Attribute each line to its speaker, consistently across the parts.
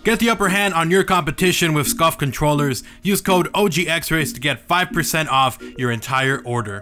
Speaker 1: Get the upper hand on your competition with SCUF controllers. Use code OGXRAYZ to get 5% off your entire order.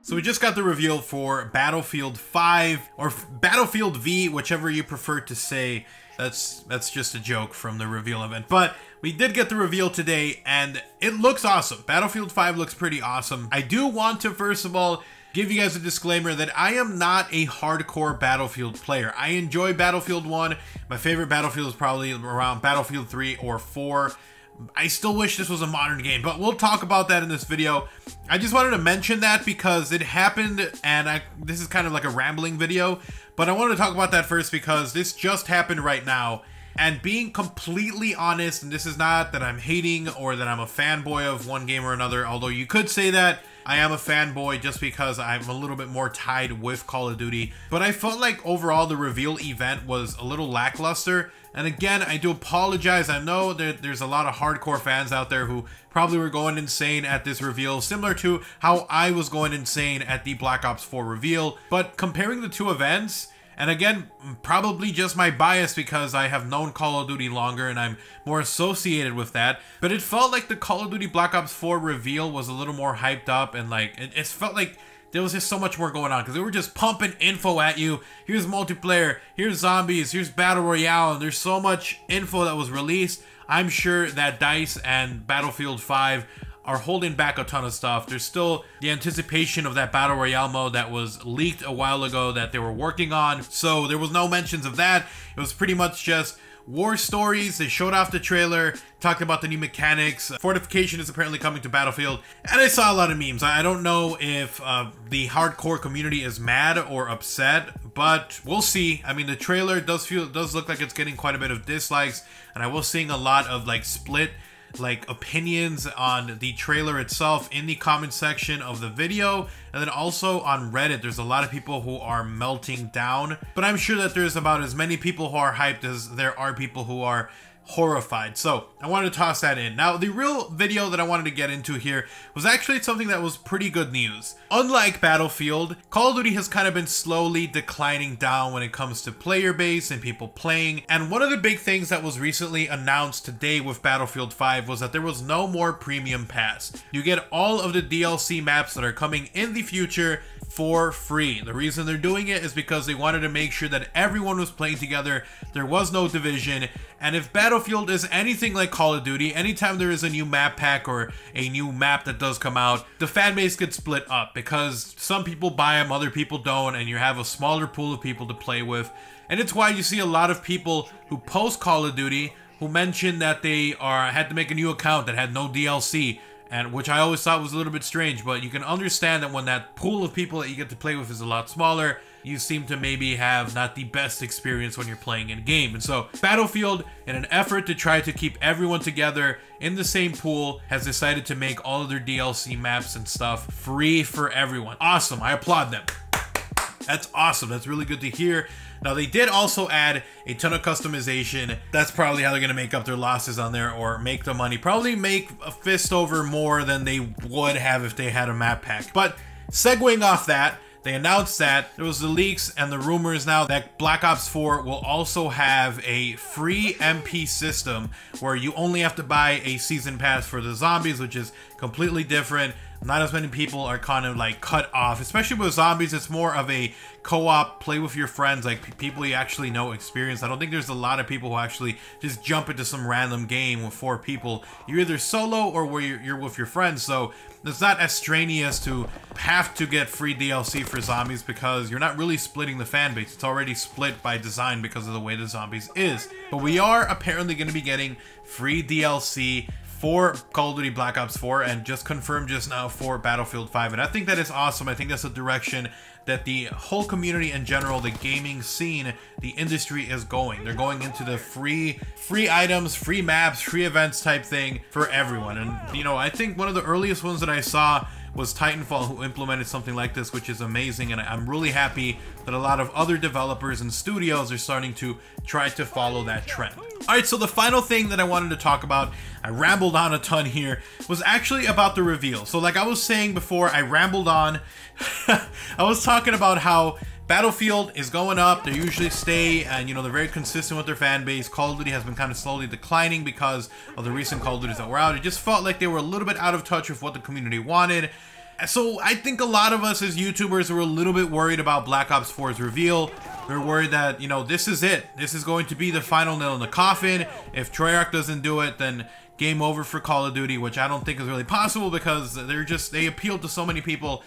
Speaker 1: So we just got the reveal for Battlefield 5, or Battlefield V, whichever you prefer to say. That's just a joke from the reveal event. But we did get the reveal today, and it looks awesome. Battlefield 5 looks pretty awesome. I do want to, first of all, give you guys a disclaimer that I am not a hardcore Battlefield player. I enjoy Battlefield 1. My favorite Battlefield is probably around Battlefield 3 or 4. I still wish this was a modern game, but we'll talk about that in this video. I just wanted to mention that because it happened, and this is kind of like a rambling video, but I wanted to talk about that first because this just happened right now. And being completely honest, and this is not that I'm hating or that I'm a fanboy of one game or another, although you could say that I am a fanboy just because I'm a little bit more tied with Call of Duty. But I felt like overall the reveal event was a little lackluster. And again, I do apologize. I know that there's a lot of hardcore fans out there who probably were going insane at this reveal, similar to how I was going insane at the Black Ops 4 reveal. But comparing the two events, and again, probably just my bias because I have known Call of Duty longer and I'm more associated with that, but it felt like the Call of Duty Black Ops 4 reveal was a little more hyped up, and like it felt like there was just so much more going on because they were just pumping info at you. Here's multiplayer, here's zombies, here's battle royale, and there's so much info that was released. I'm sure that DICE and Battlefield 5 are holding back a ton of stuff. There's still the anticipation of that battle royale mode that was leaked a while ago that they were working on, so there was no mentions of that. It was pretty much just war stories. They showed off the trailer, talked about the new mechanics. Fortification is apparently coming to Battlefield, and I saw a lot of memes. I don't know if the hardcore community is mad or upset, but we'll see. I mean, the trailer does look like it's getting quite a bit of dislikes, and I was seeing a lot of like split opinions on the trailer itself in the comment section of the video, and then also on Reddit. There's a lot of people who are melting down, but I'm sure that there's about as many people who are hyped as there are people who are horrified. So I wanted to toss that in. Now, the real video that I wanted to get into here was actually something that was pretty good news. Unlike Battlefield, Call of Duty has kind of been slowly declining down when it comes to player base and people playing. And one of the big things that was recently announced today with Battlefield 5 was that there was no more premium pass. You get all of the DLC maps that are coming in the future for free. The reason they're doing it is because they wanted to make sure that everyone was playing together. There was no division. And if Battlefield is anything like Call of Duty, anytime there is a new map pack or a new map that does come out, the fan base gets split up because some people buy them, other people don't, and you have a smaller pool of people to play with. And it's why you see a lot of people who post Call of Duty who mention that they had to make a new account that had no DLC. And which I always thought was a little bit strange, but you can understand that when that pool of people that you get to play with is a lot smaller, you seem to maybe have not the best experience when you're playing in game. And so Battlefield, in an effort to try to keep everyone together in the same pool, has decided to make all of their DLC maps and stuff free for everyone. Awesome, I applaud them. That's awesome, that's really good to hear. Now, they did also add a ton of customization. That's probably how they're going to make up their losses on there, or make the money. Probably make a fist over more than they would have if they had a map pack. But segueing off that, they announced that there was the leaks and the rumors now that Black Ops 4 will also have a free MP system where you only have to buy a season pass for the zombies, which is completely different. Not as many people are kind of like cut off, especially with zombies. It's more of a co-op, play with your friends, like people you actually know, experience. I don't think there's a lot of people who actually just jump into some random game with 4 people. You're either solo or where you're with your friends, so it's not as strenuous to have to get free DLC for zombies because you're not really splitting the fan base. It's already split by design because of the way the zombies is. But we are apparently going to be getting free DLC for Call of Duty Black Ops 4, and just confirmed just now for Battlefield 5. And I think that is awesome. I think that's a direction that the whole community in general, the gaming scene, the industry is going. They're going into the free items, free maps, free events type thing for everyone. And, you know, I think one of the earliest ones that I saw was Titanfall, who implemented something like this, which is amazing, and I'm really happy that a lot of other developers and studios are starting to try to follow that trend. Alright, so the final thing that I wanted to talk about, I rambled on a ton here, was actually about the reveal. So like I was saying before, I rambled on. I was talking about how Battlefield is going up. They usually stay, and you know, they're very consistent with their fan base. Call of Duty has been kind of slowly declining because of the recent Call of Duties that were out. It just felt like they were a little bit out of touch with what the community wanted. So I think a lot of us as YouTubers were a little bit worried about Black Ops 4's reveal. They're worried that, you know, this is it. This is going to be the final nail in the coffin. If Treyarch doesn't do it, then game over for Call of Duty, which I don't think is really possible because they appeal to so many people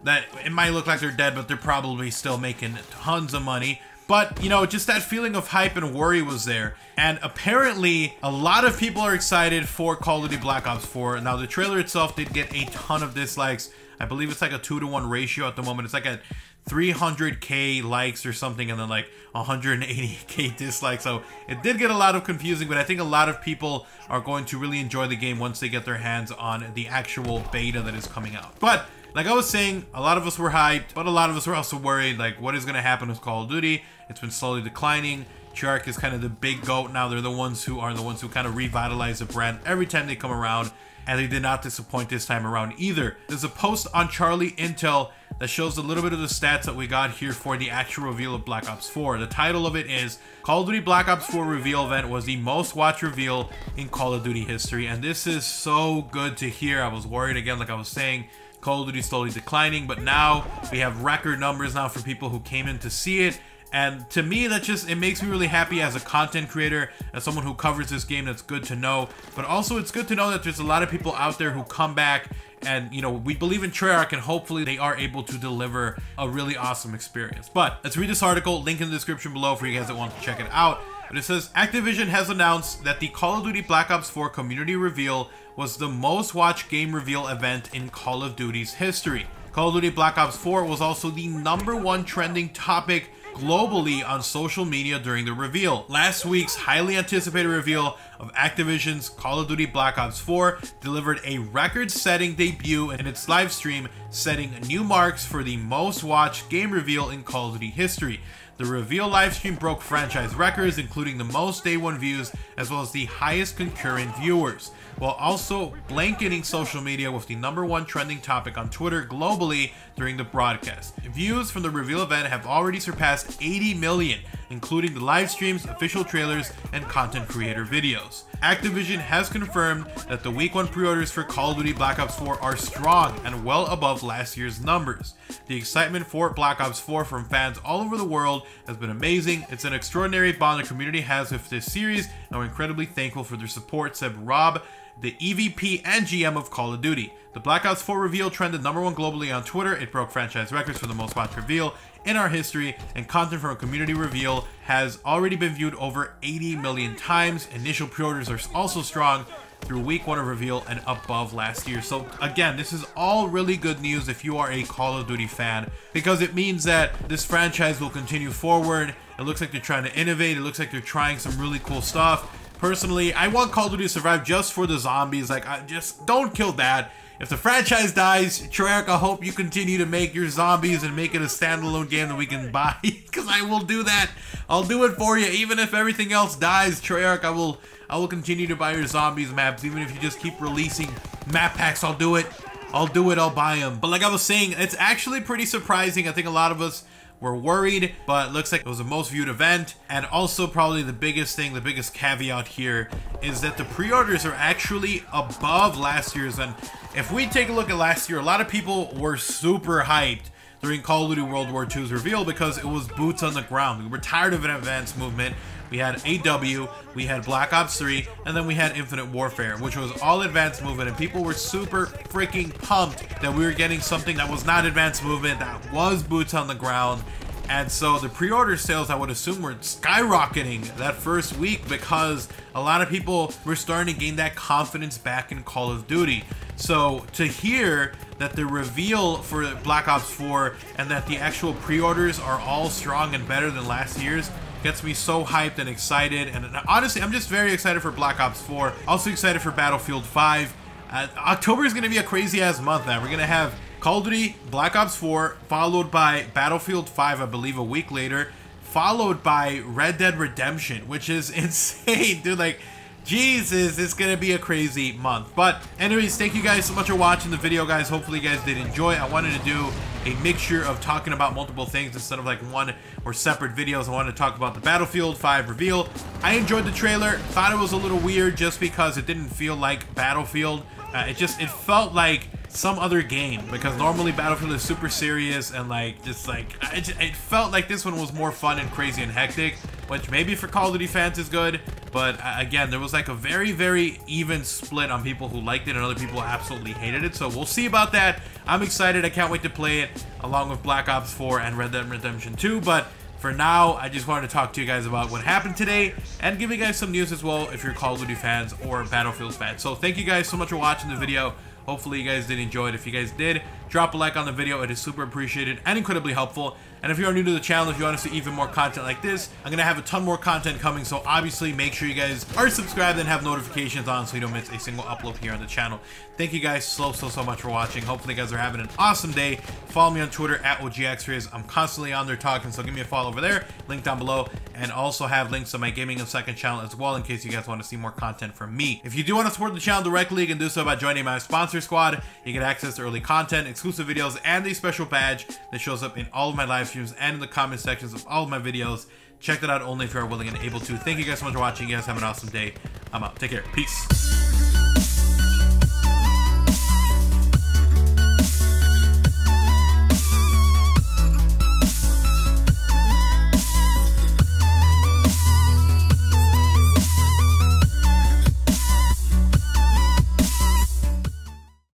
Speaker 1: that it might look like they're dead, but they're probably still making tons of money. But, you know, just that feeling of hype and worry was there. And apparently, a lot of people are excited for Call of Duty Black Ops 4. Now, the trailer itself did get a ton of dislikes. I believe it's like a 2-to-1 ratio at the moment. It's like at 300k likes or something, and then like 180k dislikes. So it did get a lot of confusing, but I think a lot of people are going to really enjoy the game once they get their hands on the actual beta that is coming out. But like I was saying, a lot of us were hyped, but a lot of us were also worried, like, what is going to happen with Call of Duty? It's been slowly declining. Treyarch is kind of the big goat now. They're the ones who kind of revitalize the brand every time they come around, and they did not disappoint this time around either. There's a post on Charlie Intel that shows a little bit of the stats that we got here for the actual reveal of Black Ops 4. The title of it is Call of Duty Black Ops 4 reveal event was the most watched reveal in Call of Duty history, and this is so good to hear. I was worried again, like I was saying, Call of Duty slowly declining, but now we have record numbers now for people who came in to see it. And to me, that just, it makes me really happy as a content creator, as someone who covers this game. That's good to know. But also, it's good to know that there's a lot of people out there who come back and, you know, we believe in Treyarch, and hopefully they are able to deliver a really awesome experience. But let's read this article, link in the description below for you guys that want to check it out. But it says, Activision has announced that the Call of Duty Black Ops 4 community reveal was the most watched game reveal event in Call of Duty's history. Call of Duty Black Ops 4 was also the #1 trending topic globally on social media during the reveal. Last week's highly anticipated reveal of Activision's Call of Duty Black Ops 4 delivered a record-setting debut in its live stream, setting new marks for the most watched game reveal in Call of Duty history. The reveal livestream broke franchise records, including the most day one views, as well as the highest concurrent viewers, while also blanketing social media with the #1 trending topic on Twitter globally during the broadcast. Views from the reveal event have already surpassed 80 million, including the live streams, official trailers, and content creator videos. Activision has confirmed that the week 1 pre-orders for Call of Duty Black Ops 4 are strong and well above last year's numbers. The excitement for Black Ops 4 from fans all over the world has been amazing. It's an extraordinary bond the community has with this series, and we're incredibly thankful for their support, said Rob, the EVP and GM of Call of Duty. The Black Ops 4 reveal trended #1 globally on Twitter. It broke franchise records for the most watched reveal in our history, and content from a community reveal has already been viewed over 80 million times. Initial pre-orders are also strong through week 1 of reveal and above last year. So again, this is all really good news if you are a Call of Duty fan, because it means that this franchise will continue forward. It looks like they're trying to innovate. It looks like they're trying some really cool stuff. Personally, I want Call of Duty to survive just for the zombies. Like, I just don't kill that. If the franchise dies, Treyarch, I hope you continue to make your zombies and make it a standalone game that we can buy, because I will do that. I'll do it for you, even if everything else dies. Treyarch, I will continue to buy your zombies maps, even if you just keep releasing map packs. I'll do it. I'll buy them. But like I was saying, it's actually pretty surprising. I think a lot of us were worried, but it looks like it was the most viewed event. And also probably the biggest thing, the biggest caveat here is that the pre-orders are actually above last year's. And if we take a look at last year, a lot of people were super hyped during Call of Duty World War II's reveal because it was boots on the ground. We were tired of an advanced movement. We had AW, we had Black Ops 3, and then we had Infinite Warfare, which was all advanced movement, and people were super freaking pumped that we were getting something that was not advanced movement, that was boots on the ground. And so the pre-order sales, I would assume, were skyrocketing that first week because a lot of people were starting to gain that confidence back in Call of Duty. So to hear that the reveal for Black Ops 4 and that the actual pre-orders are all strong and better than last year's gets me so hyped and excited. And honestly, I'm just very excited for Black Ops 4. Also excited for Battlefield 5. October is going to be a crazy ass month now. We're going to have Call of Duty Black Ops 4 followed by Battlefield 5, I believe a week later, followed by Red Dead Redemption, which is insane, dude. Like, Jesus, it's gonna be a crazy month. But anyways, thank you guys so much for watching the video, guys. Hopefully you guys did enjoy. I wanted to do a mixture of talking about multiple things instead of like one or separate videos. I wanted to talk about the Battlefield 5 reveal. I enjoyed the trailer. Thought it was a little weird just because it didn't feel like Battlefield. It felt like some other game, because normally Battlefield is super serious and like it felt like this one was more fun and crazy and hectic, which maybe for Call of Duty fans is good, but again, there was like a very even split on people who liked it and other people who absolutely hated it. So we'll see about that. I'm excited. I can't wait to play it along with Black Ops 4 and Red Dead Redemption 2. But for now, I just wanted to talk to you guys about what happened today and give you guys some news as well if you're Call of Duty fans or Battlefield fans. So thank you guys so much for watching the video. Hopefully you guys did enjoy it. If you guys did, drop a like on the video. It is super appreciated and incredibly helpful. And if you are new to the channel, if you want to see even more content like this, I'm going to have a ton more content coming. So obviously make sure you guys are subscribed and have notifications on so you don't miss a single upload here on the channel. Thank you guys so much for watching. Hopefully you guys are having an awesome day. Follow me on Twitter at OGXRAYZ. I'm constantly on there talking, so give me a follow over there. Link down below. And also have links to my gaming and second channel as well in case you guys want to see more content from me. If you do want to support the channel directly, you can do so by joining my sponsor squad. You get access to early content, exclusive videos, and a special badge that shows up in all of my live streams and in the comment sections of all of my videos. Check that out only if you are willing and able to. Thank you guys so much for watching. You guys have an awesome day. I'm out. Take care. Peace.